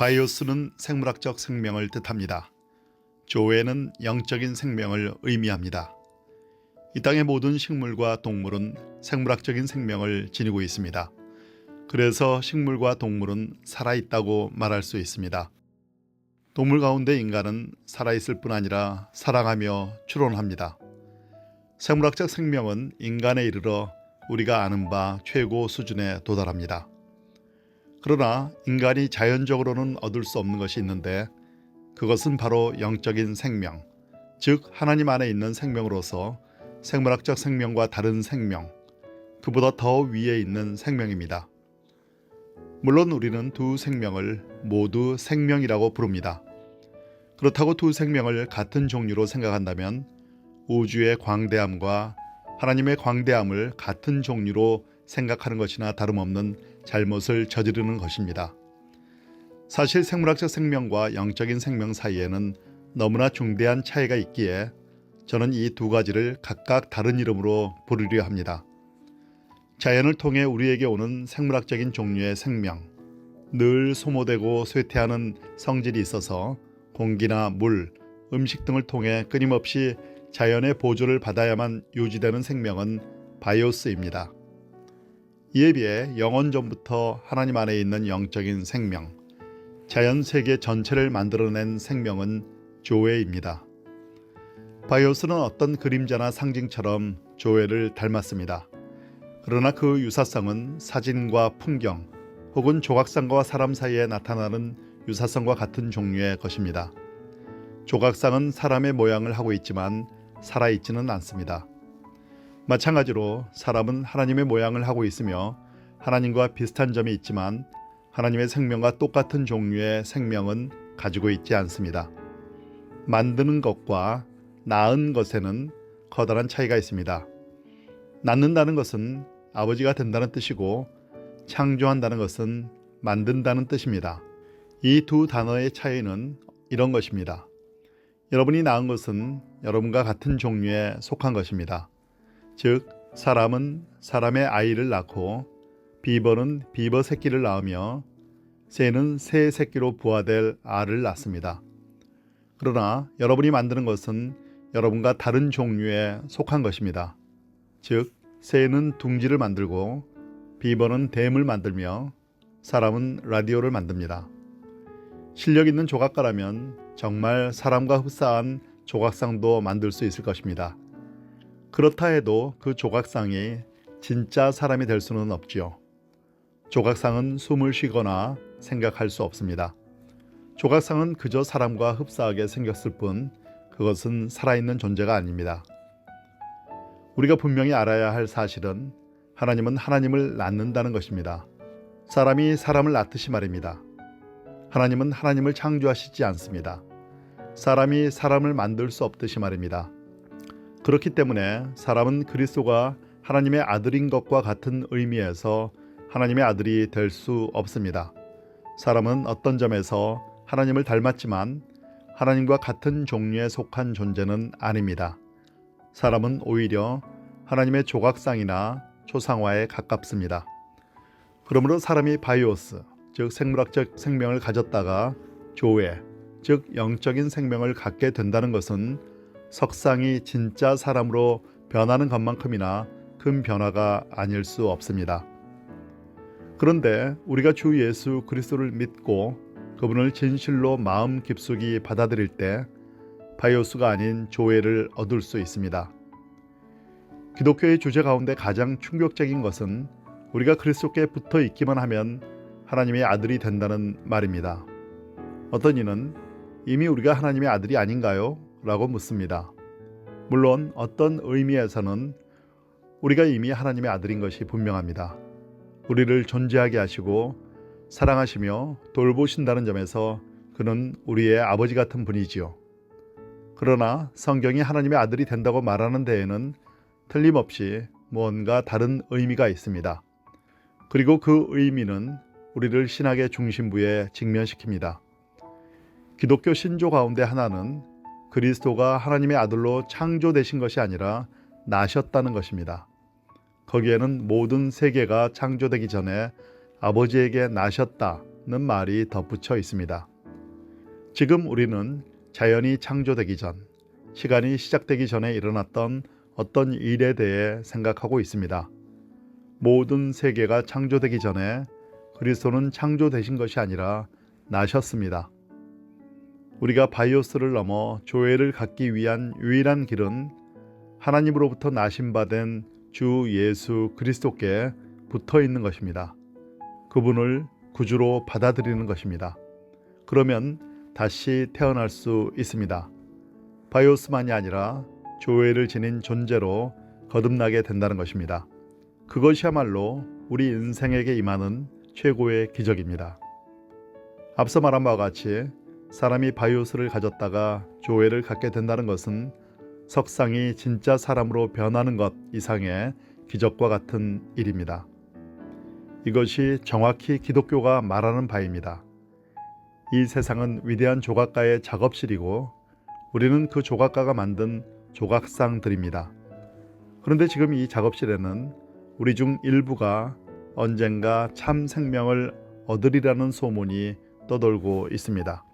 바이오스는 생물학적 생명을 뜻합니다. 조에는 영적인 생명을 의미합니다. 이 땅의 모든 식물과 동물은 생물학적인 생명을 지니고 있습니다. 그래서 식물과 동물은 살아있다고 말할 수 있습니다. 동물 가운데 인간은 살아있을 뿐 아니라 사랑하며 추론합니다. 생물학적 생명은 인간에 이르러 우리가 아는 바 최고 수준에 도달합니다. 그러나 인간이 자연적으로는 얻을 수 없는 것이 있는데 그것은 바로 영적인 생명, 즉 하나님 안에 있는 생명으로서 생물학적 생명과 다른 생명, 그보다 더 위에 있는 생명입니다. 물론 우리는 두 생명을 모두 생명이라고 부릅니다. 그렇다고 두 생명을 같은 종류로 생각한다면 우주의 광대함과 하나님의 광대함을 같은 종류로 생각하는 것이나 다름없는 잘못을 저지르는 것입니다. 사실 생물학적 생명과 영적인 생명 사이에는 너무나 중대한 차이가 있기에 저는 이 두 가지를 각각 다른 이름으로 부르려 합니다. 자연을 통해 우리에게 오는 생물학적인 종류의 생명, 늘 소모되고 쇠퇴하는 성질이 있어서 공기나 물, 음식 등을 통해 끊임없이 자연의 보조를 받아야만 유지되는 생명은 바이오스입니다. 이에 비해 영원 전부터 하나님 안에 있는 영적인 생명, 자연 세계 전체를 만들어낸 생명은 조에입니다. 바이오스는 어떤 그림자나 상징처럼 조에를 닮았습니다. 그러나 그 유사성은 사진과 풍경 혹은 조각상과 사람 사이에 나타나는 유사성과 같은 종류의 것입니다. 조각상은 사람의 모양을 하고 있지만 살아있지는 않습니다. 마찬가지로 사람은 하나님의 모양을 하고 있으며 하나님과 비슷한 점이 있지만 하나님의 생명과 똑같은 종류의 생명은 가지고 있지 않습니다. 만드는 것과 낳은 것에는 커다란 차이가 있습니다. 낳는다는 것은 아버지가 된다는 뜻이고 창조한다는 것은 만든다는 뜻입니다. 이 두 단어의 차이는 이런 것입니다. 여러분이 낳은 것은 여러분과 같은 종류에 속한 것입니다. 즉 사람은 사람의 아이를 낳고 비버는 비버 새끼를 낳으며 새는 새 새끼로 부화될 알을 낳습니다. 그러나 여러분이 만드는 것은 여러분과 다른 종류에 속한 것입니다. 즉 새는 둥지를 만들고 비버는 댐을 만들며 사람은 라디오를 만듭니다. 실력 있는 조각가라면 정말 사람과 흡사한 조각상도 만들 수 있을 것입니다. 그렇다 해도 그 조각상이 진짜 사람이 될 수는 없지요. 조각상은 숨을 쉬거나 생각할 수 없습니다. 조각상은 그저 사람과 흡사하게 생겼을 뿐 그것은 살아있는 존재가 아닙니다. 우리가 분명히 알아야 할 사실은 하나님은 하나님을 낳는다는 것입니다. 사람이 사람을 낳듯이 말입니다. 하나님은 하나님을 창조하시지 않습니다. 사람이 사람을 만들 수 없듯이 말입니다. 그렇기 때문에 사람은 그리스도가 하나님의 아들인 것과 같은 의미에서 하나님의 아들이 될 수 없습니다. 사람은 어떤 점에서 하나님을 닮았지만 하나님과 같은 종류에 속한 존재는 아닙니다. 사람은 오히려 하나님의 조각상이나 초상화에 가깝습니다. 그러므로 사람이 바이오스, 즉 생물학적 생명을 가졌다가 조에, 즉 영적인 생명을 갖게 된다는 것은 석상이 진짜 사람으로 변하는 것만큼이나 큰 변화가 아닐 수 없습니다. 그런데 우리가 주 예수 그리스도를 믿고 그분을 진실로 마음 깊숙이 받아들일 때 바이오스가 아닌 조에를 얻을 수 있습니다. 기독교의 주제 가운데 가장 충격적인 것은 우리가 그리스도께 붙어 있기만 하면 하나님의 아들이 된다는 말입니다. 어떤 이는 이미 우리가 하나님의 아들이 아닌가요? 라고 묻습니다. 물론 어떤 의미에서는 우리가 이미 하나님의 아들인 것이 분명합니다. 우리를 존재하게 하시고 사랑하시며 돌보신다는 점에서 그는 우리의 아버지 같은 분이지요. 그러나 성경이 하나님의 아들이 된다고 말하는 데에는 틀림없이 무언가 다른 의미가 있습니다. 그리고 그 의미는 우리를 신학의 중심부에 직면시킵니다. 기독교 신조 가운데 하나는 그리스도가 하나님의 아들로 창조되신 것이 아니라 나셨다는 것입니다. 거기에는 모든 세계가 창조되기 전에 아버지에게 나셨다 말이 덧붙여 있습니다. 지금 우리는 자연이 창조되기 전, 시간이 시작되기 전에 일어났던 어떤 일에 대해 생각하고 있습니다. 모든 세계가 창조되기 전에 그리스도는 창조되신 것이 아니라 나셨습니다. 우리가 바이오스를 넘어 조회를 갖기 위한 유일한 길은 하나님으로부터 나심받은 주 예수 그리스도께 붙어 있는 것입니다. 그분을 구주로 받아들이는 것입니다. 그러면 다시 태어날 수 있습니다. 바이오스만이 아니라 조회를 지닌 존재로 거듭나게 된다는 것입니다. 그것이야말로 우리 인생에게 임하는 최고의 기적입니다. 앞서 말한 바와 같이 사람이 바이오스를 가졌다가 조회를 갖게 된다는 것은 석상이 진짜 사람으로 변하는 것 이상의 기적과 같은 일입니다. 이것이 정확히 기독교가 말하는 바입니다. 이 세상은 위대한 조각가의 작업실이고 우리는 그 조각가가 만든 조각상들입니다. 그런데 지금 이 작업실에는 우리 중 일부가 언젠가 참 생명을 얻으리라는 소문이 떠돌고 있습니다.